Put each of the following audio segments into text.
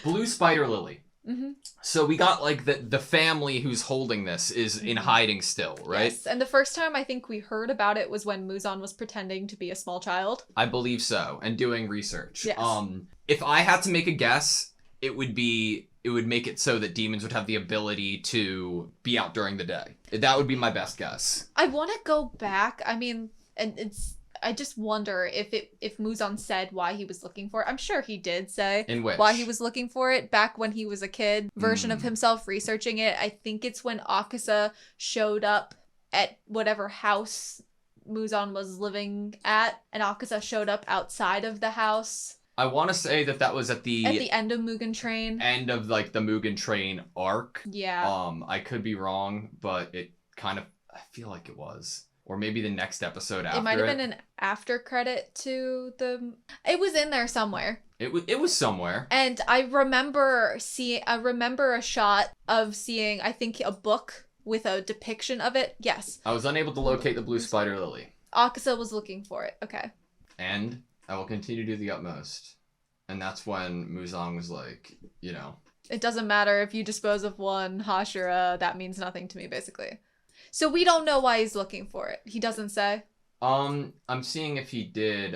Blue Spider Lily. Mm-hmm. So we got like the family who's holding this is in hiding still, right? Yes, and the first time I think we heard about it was when Muzan was pretending to be a small child. I believe so, and doing research. Yes. If I had to make a guess, it would make it so that demons would have the ability to be out during the day. That would be my best guess. I want to go back. I mean, and I just wonder if Muzan said why he was looking for it. I'm sure he did say In which? why he was looking for it back when he was a kid. Version of himself researching it. I think it's when Akaza showed up at whatever house Muzan was living at, and Akaza showed up outside of the house. I want to say that was at the end of Mugen Train. End of like the Mugen Train arc. Yeah. I could be wrong, but it kind of, I feel like it was. Or maybe the next episode after it. It might have been an after credit to the... It was in there somewhere. It was somewhere. And I remember a shot of seeing, I think, a book with a depiction of it. Yes. I was unable to locate the Blue Spider Lily. Akaza was looking for it. Okay. And I will continue to do the utmost. And that's when Muzan was like, you know... It doesn't matter if you dispose of one Hashira, that means nothing to me, basically. So we don't know why he's looking for it. He doesn't say. I'm seeing if he did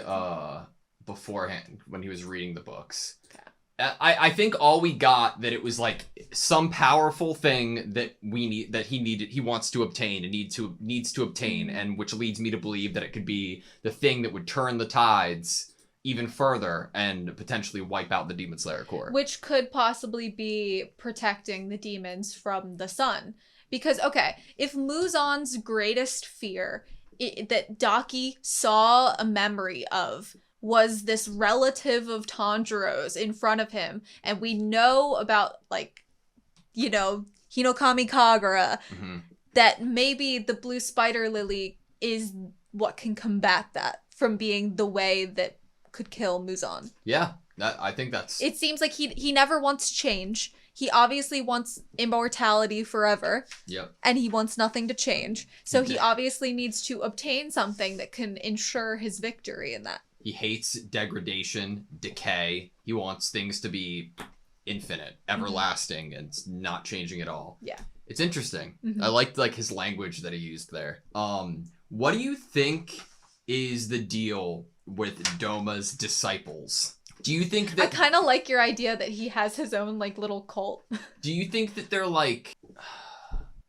beforehand when he was reading the books. Okay. I think all we got that it was like some powerful thing that he wants to obtain and needs to obtain, and which leads me to believe that it could be the thing that would turn the tides even further and potentially wipe out the Demon Slayer Corps. Which could possibly be protecting the demons from the sun. Because, okay, if Muzan's greatest fear that Daki saw a memory of was this relative of Tanjiro's in front of him, and we know about, like, you know, Hinokami Kagura, that maybe the Blue Spider Lily is what can combat that from being the way that could kill Muzan. Yeah, I think that's... It seems like he never wants change. He obviously wants immortality forever. Yep. And he wants nothing to change. So he obviously needs to obtain something that can ensure his victory in that. He hates degradation, decay. He wants things to be infinite, everlasting, and not changing at all. Yeah. It's interesting. I liked like his language that he used there. What do you think is the deal with Doma's disciples? Do you think that... I kind of like your idea that he has his own, like, little cult. Do you think that they're, like...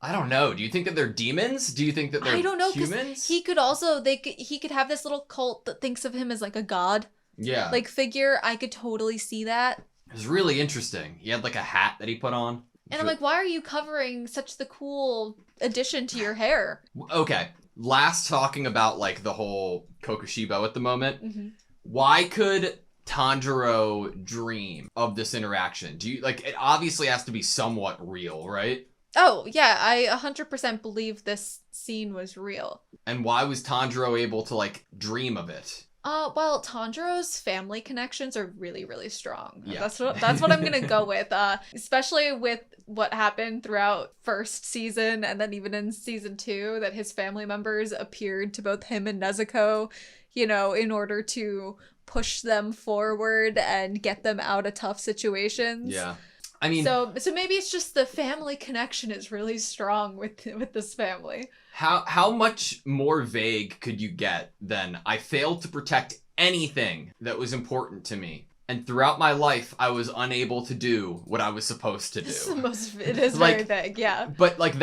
I don't know. Do you think that they're demons? Do you think that they're humans? I don't know, because he could also... He could have this little cult that thinks of him as, like, a god. Yeah. Like, figure. I could totally see that. It was really interesting. He had, like, a hat that he put on. And I'm like, why are you covering such the cool addition to your hair? Okay. Last talking about, like, the whole Kokushibo at the moment. Why could... Tanjiro dream of this interaction? Do you like it? Obviously has to be somewhat real, right? Oh yeah, I 100% believe this scene was real. And why was Tanjiro able to like dream of it? Well, Tanjiro's family connections are really, really strong. Yeah. That's what I'm gonna go with. Especially with what happened throughout first season and then even in season 2, that his family members appeared to both him and Nezuko, you know, in order to push them forward and get them out of tough situations. Yeah. I mean, so maybe it's just the family connection is really strong with this family. How much more vague could you get than I failed to protect anything that was important to me, and throughout my life I was unable to do what I was supposed to do. It is very vague, yeah. But like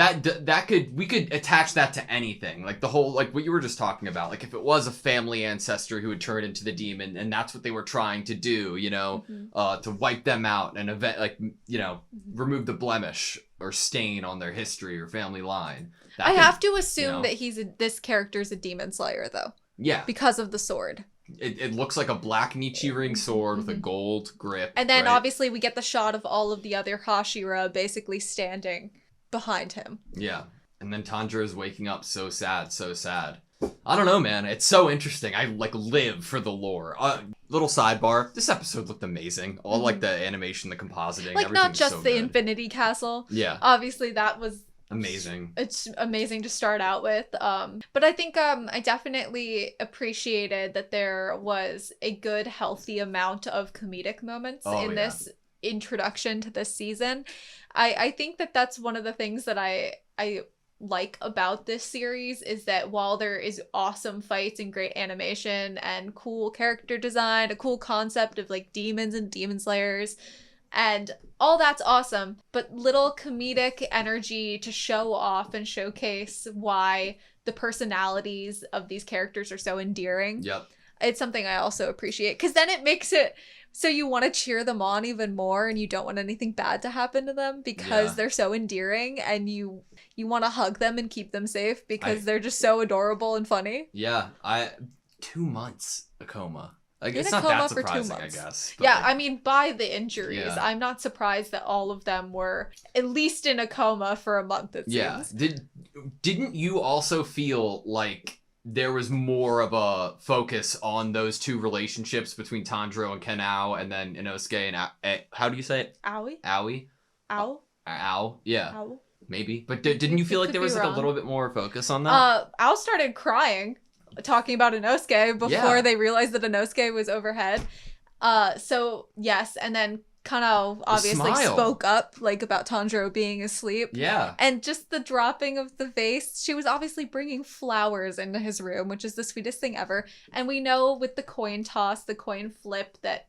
we could attach that to anything, like the whole, like what you were just talking about, like if it was a family ancestor who had turned into the demon and that's what they were trying to do, you know, to wipe them out and event, you know, remove the blemish or stain on their history or family line. I have to assume that this character's a demon slayer though. Yeah. Because of the sword. It looks like a black Nichiren sword with a gold grip. And then obviously we get the shot of all of the other Hashira basically standing behind him. Yeah. And then Tanjiro is waking up so sad, so sad. I don't know, man. It's so interesting. I like live for the lore. Little sidebar. This episode looked amazing. All like the animation, the compositing, like everything not just so the good. Infinity Castle. Yeah. Obviously that was Amazing. It's amazing to start out with. But I think I definitely appreciated that there was a good, healthy amount of comedic moments in this introduction to this season. I think that that's one of the things that I like about this series, is that while there is awesome fights and great animation and cool character design, a cool concept of like demons and demon slayers, and all that's awesome, but little comedic energy to show off and showcase why the personalities of these characters are so endearing. Yep. It's something I also appreciate, because then it makes it so you want to cheer them on even more, and you don't want anything bad to happen to them because they're so endearing, and you want to hug them and keep them safe because they're just so adorable and funny. Yeah, 2 months a coma. Like, In it's a not coma that for 2 surprising, months. I guess. But Yeah, like, I mean, by the injuries, Yeah. I'm not surprised that all of them were at least in a coma for a month, it seems. Didn't you also feel like there was more of a focus on those two relationships between Tanjiro and Kenao, and then Inosuke and how do you say it? Owie? Aoi? Ow? Ow? Yeah, Ow? maybe. But didn't you feel like Could there be was like wrong. a little bit more focus on that? Ow started crying, talking about Inosuke before Yeah. they realized that Inosuke was overhead. So, yes, and then Kanao obviously smile. spoke up, like, about Tanjiro being asleep. Yeah. And just the dropping of the vase, she was obviously bringing flowers into his room, which is the sweetest thing ever. And we know with the coin toss, the coin flip, that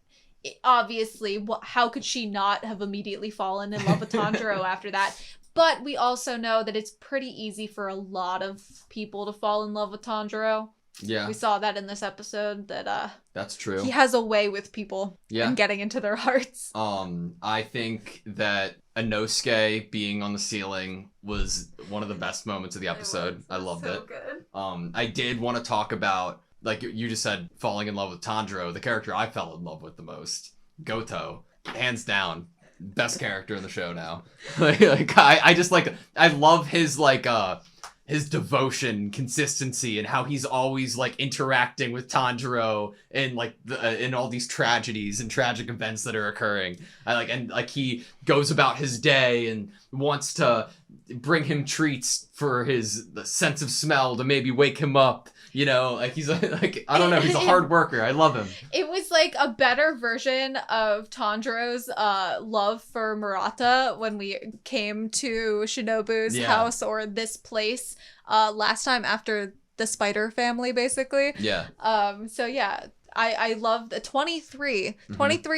obviously, how could she not have immediately fallen in love with Tanjiro after that? But we also know that it's pretty easy for a lot of people to fall in love with Tanjiro. Yeah. We saw that in this episode, that That's true. he has a way with people Yeah. and getting into their hearts. I think that Inosuke being on the ceiling was one of the best moments of the episode. I loved it. Good. I did want to talk about, like you just said, falling in love with Tanjiro. The character I fell in love with the most, Goto, hands down, best character in the show now. I just like, I love his like his devotion, consistency, and how he's always like interacting with Tanjiro in like in all these tragedies and tragic events that are occurring. And he goes about his day and wants to bring him treats for his sense of smell to maybe wake him up. You know, like he's like, I don't know, he's a hard worker. I love him. It was like a better version of Tanjiro's love for Murata when we came to Shinobu's house, or this place last time after the spider family, basically. Yeah. So yeah, I love the 23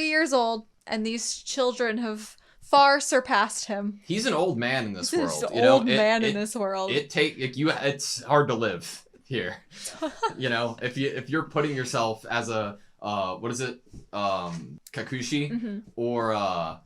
years old, and these children have far surpassed him. He's an old man in this world. He's an old man in this world. It's hard to live here. You know, if you're putting yourself as a Kakushi or a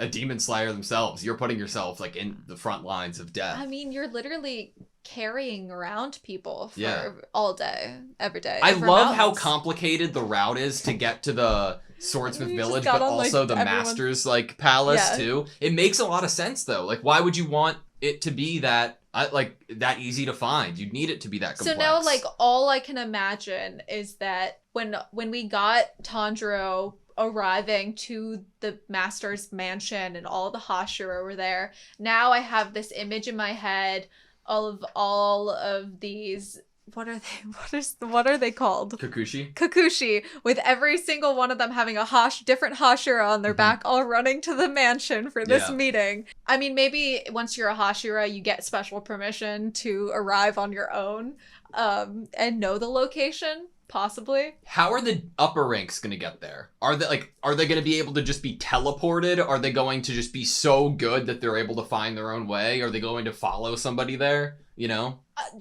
demon slayer themselves, you're putting yourself like in the front lines of death. I mean, you're literally carrying around people for all day, every day. I over love how mountains. complicated the route is to get to the Swordsmith You Village, just but got on, also like, the everyone- Master's like palace Yeah. too. It makes a lot of sense though. Like, why would you want it to be that that easy to find? You'd need it to be that complex. So now, like, all I can imagine is that when we got Tanjiro arriving to the Master's mansion and all the Hashira were there, now I have this image in my head of all of these. What are they called? Kakushi, with every single one of them having a different Hashira on their back, all running to the mansion for this meeting. I mean, maybe once you're a Hashira, you get special permission to arrive on your own, and know the location, possibly. How are the upper ranks going to get there? Are they going to be able to just be teleported? Are they going to just be so good that they're able to find their own way? Are they going to follow somebody there? You know?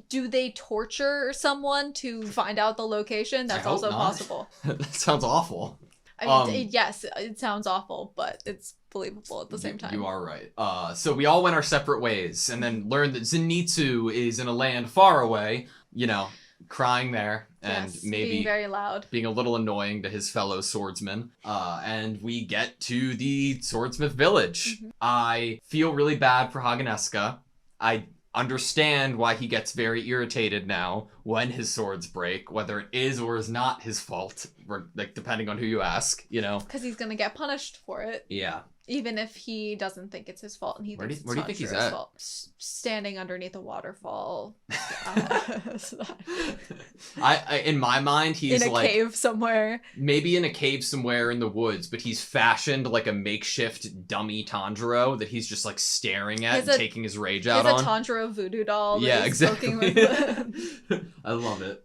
Do they torture someone to find out the location? That's also possible. That sounds awful. I mean, yes, it sounds awful, but it's believable at the same time. You are right. So we all went our separate ways, and then learned that Zenitsu is in a land far away, you know, crying there, and maybe being very loud, being a little annoying to his fellow swordsmen. And we get to the Swordsmith Village. I feel really bad for Haganesuka. I understand why he gets very irritated now when his swords break, whether it is or is not his fault, like depending on who you ask, you know. Because he's gonna get punished for it. Yeah. Even if he doesn't think it's his fault, and he thinks Where do you think he's at? Standing underneath a waterfall. I in my mind, he's in a cave somewhere. Maybe in a cave somewhere in the woods, but he's fashioned like a makeshift dummy Tanjiro that he's just like staring at and taking his rage out on. He has a Tanjiro voodoo doll. Yeah, exactly. I love it.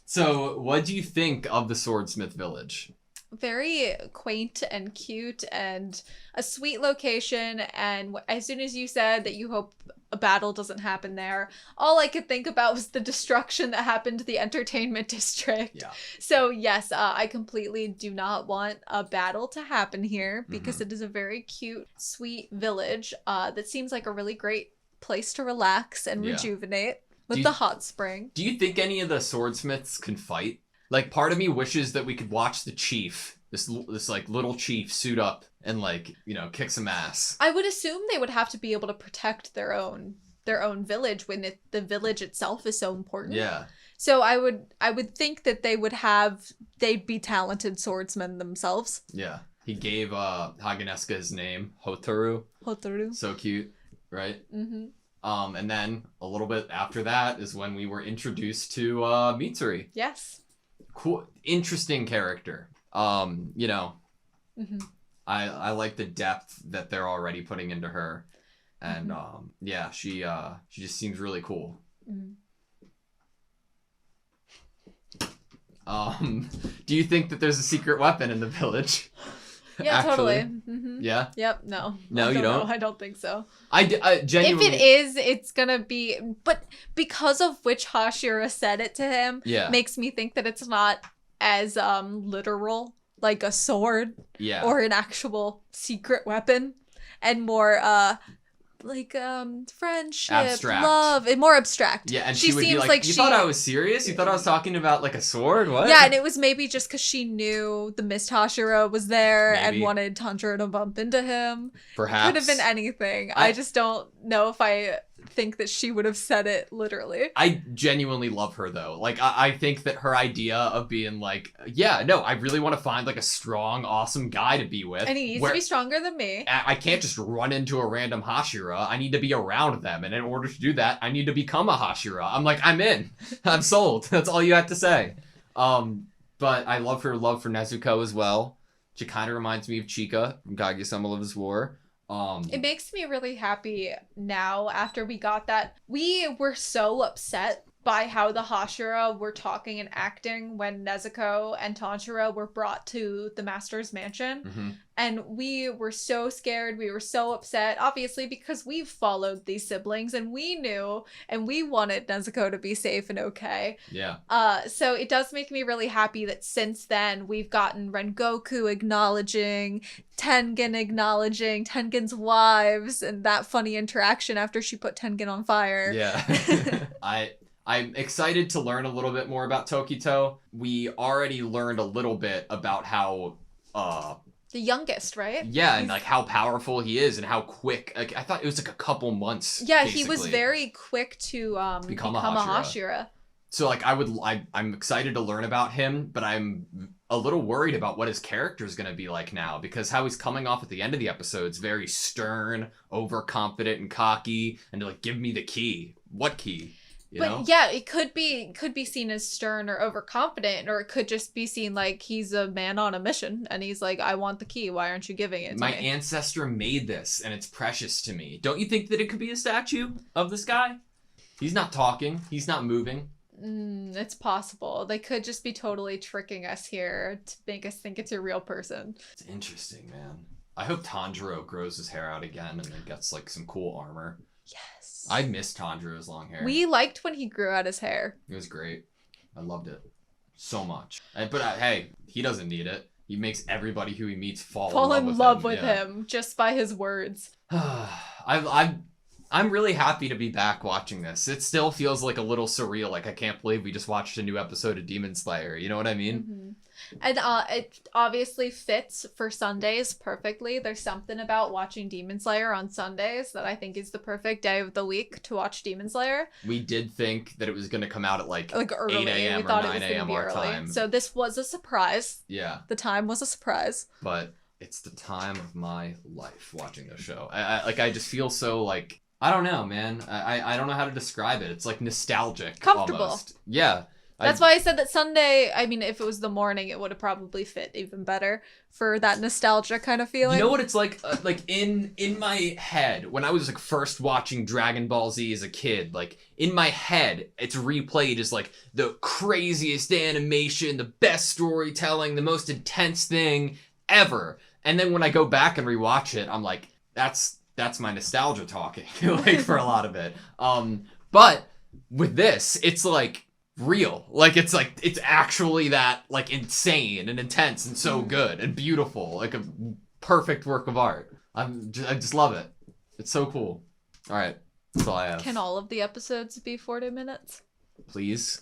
So what do you think of the Swordsmith Village? Very quaint and cute and a sweet location, and as soon as you said that you hope a battle doesn't happen there, all I could think about was the destruction that happened to the entertainment district. Yeah. So yes, I completely do not want a battle to happen here because it is a very cute, sweet village that seems like a really great place to relax and rejuvenate with the hot spring. Do you think any of the swordsmiths can fight? Like, part of me wishes that we could watch the chief, this like little chief, suit up and like, you know, kick some ass. I would assume they would have to be able to protect their own village when the village itself is so important. Yeah. So I would think that they'd be talented swordsmen themselves. Yeah. He gave Hageneska his name, Hotaru. Hotaru. So cute, right? Mm-hmm. And then a little bit after that is when we were introduced to Mitsuri. Yes. Cool, interesting character. You know, I like the depth that they're already putting into her, and yeah, she just seems really cool. Do you think that there's a secret weapon in the village? Yeah, actually? Totally. Yeah. Yep. No. No, you don't. I don't think so. I genuinely. If it is, it's gonna be. But because of which Hashira said it to him, makes me think that it's not as literal, like a sword, or an actual secret weapon, and more like friendship, abstract. Love, and more abstract. Yeah, and she would be like you thought I was serious? You thought I was talking about like a sword? What? Yeah, and it was maybe just because she knew the Mist Hashira was there and wanted Tanjiro to bump into him. Perhaps. Could have been anything. I just don't know if I think that she would have said it literally. I genuinely love her though. Like I think that her idea of being like, yeah, no, I really want to find like a strong, awesome guy to be with. And he needs to be stronger than me. I can't just run into a random Hashira. I need to be around them. And in order to do that, I need to become a Hashira. I'm like, I'm in. I'm sold. That's all you have to say. But I love her love for Nezuko as well. She kind of reminds me of Chika from Kaguya-sama Loves War. It makes me really happy now after we got that. We were so upset by how the Hashira were talking and acting when Nezuko and Tanjiro were brought to the Master's mansion. And we were so scared. We were so upset, obviously, because we've followed these siblings and we knew and we wanted Nezuko to be safe and okay. Yeah. So it does make me really happy that since then we've gotten Rengoku acknowledging, Tengen acknowledging Tengen's wives, and that funny interaction after she put Tengen on fire. Yeah. I'm excited to learn a little bit more about Tokito. We already learned a little bit about how the youngest, right? Yeah, and like how powerful he is and how quick. Like I thought it was like a couple months. Yeah, basically. He was very quick to become a Hashira. So like I'm excited to learn about him, but I'm a little worried about what his character is going to be like now, because how he's coming off at the end of the episode's very stern, overconfident, and cocky, and to like give me the key. What key? You know? Yeah, it could be seen as stern or overconfident, or it could just be seen like he's a man on a mission and he's like, I want the key, why aren't you giving it to My me? ancestor made this and it's precious to me. Don't you think that it could be a statue of this guy? He's not talking, he's not moving. It's possible. They could just be totally tricking us here to make us think it's a real person. It's interesting, man. I hope Tanjiro grows his hair out again and then gets like some cool armor. Yes. I missed Tanjiro's long hair. We liked when he grew out his hair. It was great. I loved it so much. But hey, he doesn't need it. He makes everybody who he meets fall in love with him just by his words. I'm really happy to be back watching this. It still feels like a little surreal. Like I can't believe we just watched a new episode of Demon Slayer. You know what I mean? And it obviously fits for Sundays perfectly. There's something about watching Demon Slayer on Sundays that I think is the perfect day of the week to watch Demon Slayer. We did think that it was going to come out at like early. 8 a.m. We thought or it 9 was going to a.m. be our early. time. So this was a surprise. Yeah. The time was a surprise. But it's the time of my life watching this show. I just feel so like, I don't know, man. I don't know how to describe it. It's like nostalgic. Comfortable. Almost. Yeah. That's why I said that Sunday, I mean, if it was the morning, it would have probably fit even better for that nostalgia kind of feeling. You know what it's like in my head, when I was like first watching Dragon Ball Z as a kid, like in my head, it's replayed as like the craziest animation, the best storytelling, the most intense thing ever. And then when I go back and rewatch it, I'm like, that's my nostalgia talking, like for a lot of it. But with this, it's like real. Like it's actually that like insane and intense and so good and beautiful, like a perfect work of art. I just love it. It's so cool. All right, that's all I have. Can all of the episodes be 40 minutes? Please.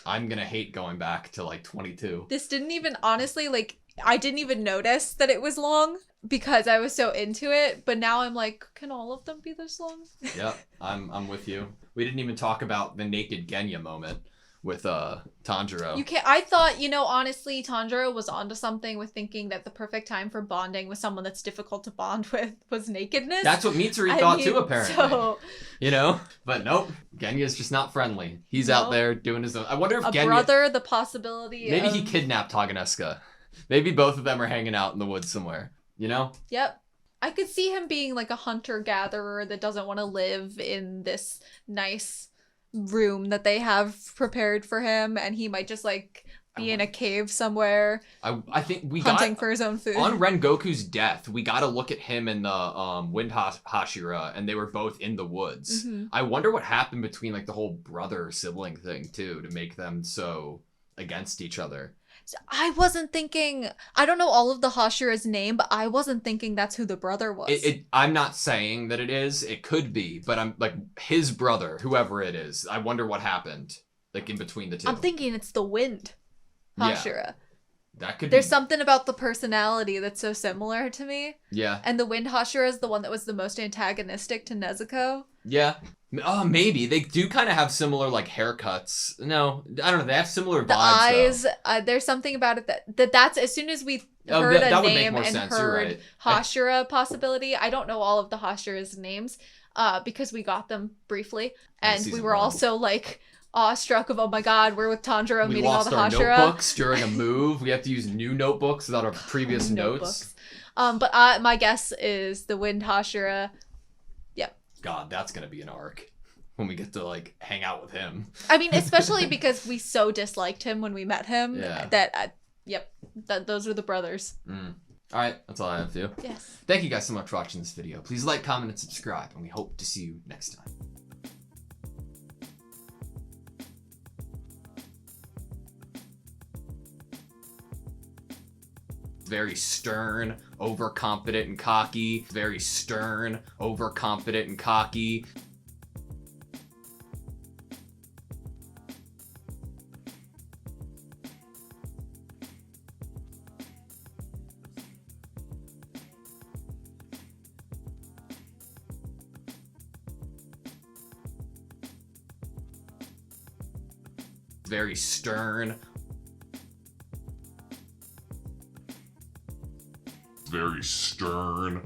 I'm gonna hate going back to like 22. This didn't even, honestly, like, I didn't even notice that it was long because I was so into it, but now I'm like, can all of them be this long? Yep, I'm with you. We didn't even talk about the naked Genya moment with Tanjiro. You can't. I thought, honestly, Tanjiro was onto something with thinking that the perfect time for bonding with someone that's difficult to bond with was nakedness. That's what Mitsuri thought too, apparently. So, but nope, Genya's just not friendly. He's out there doing his own. I wonder if Genya, brother, the possibility. Maybe he kidnapped Haganeska. Maybe both of them are hanging out in the woods somewhere. Yep. I could see him being like a hunter-gatherer that doesn't want to live in this nice room that they have prepared for him, and he might just like be in a cave somewhere. I think we hunting for his own food. On Rengoku's death, we got to look at him and the Wind Hashira, and they were both in the woods. Mm-hmm. I wonder what happened between like the whole brother sibling thing too to make them so against each other. So I wasn't thinking, I don't know all of the Hashira's name, but I wasn't thinking that's who the brother was. I'm not saying that it is. It could be, but I'm like his brother, whoever it is. I wonder what happened like in between the two. I'm thinking it's the Wind Hashira. Yeah, that could There's something about the personality that's so similar to me. Yeah. And the Wind Hashira is the one that was the most antagonistic to Nezuko. Yeah. Oh, maybe. They do kind of have similar, like, haircuts. No, I don't know. They have similar vibes, the eyes, there's something about it that's, as soon as we heard a name and heard Hashira possibility, I don't know all of the Hashira's names, because we got them briefly. And we were also, like, awestruck of, oh my god, we're with Tanjiro meeting all the Hashira. We lost our notebooks during a move. We have to use new notebooks without our previous notes. But my guess is the Wind Hashira. Yep. God, that's gonna be an arc when we get to like hang out with him. I mean, especially because we so disliked him when we met him. Yeah. That those are the brothers. All right, that's all I have to do. Yes. Thank you guys so much for watching this video. Please like, comment, and subscribe, and we hope to see you next time. Very stern, overconfident, and cocky. Very stern, overconfident, and cocky. Very stern. Very stern,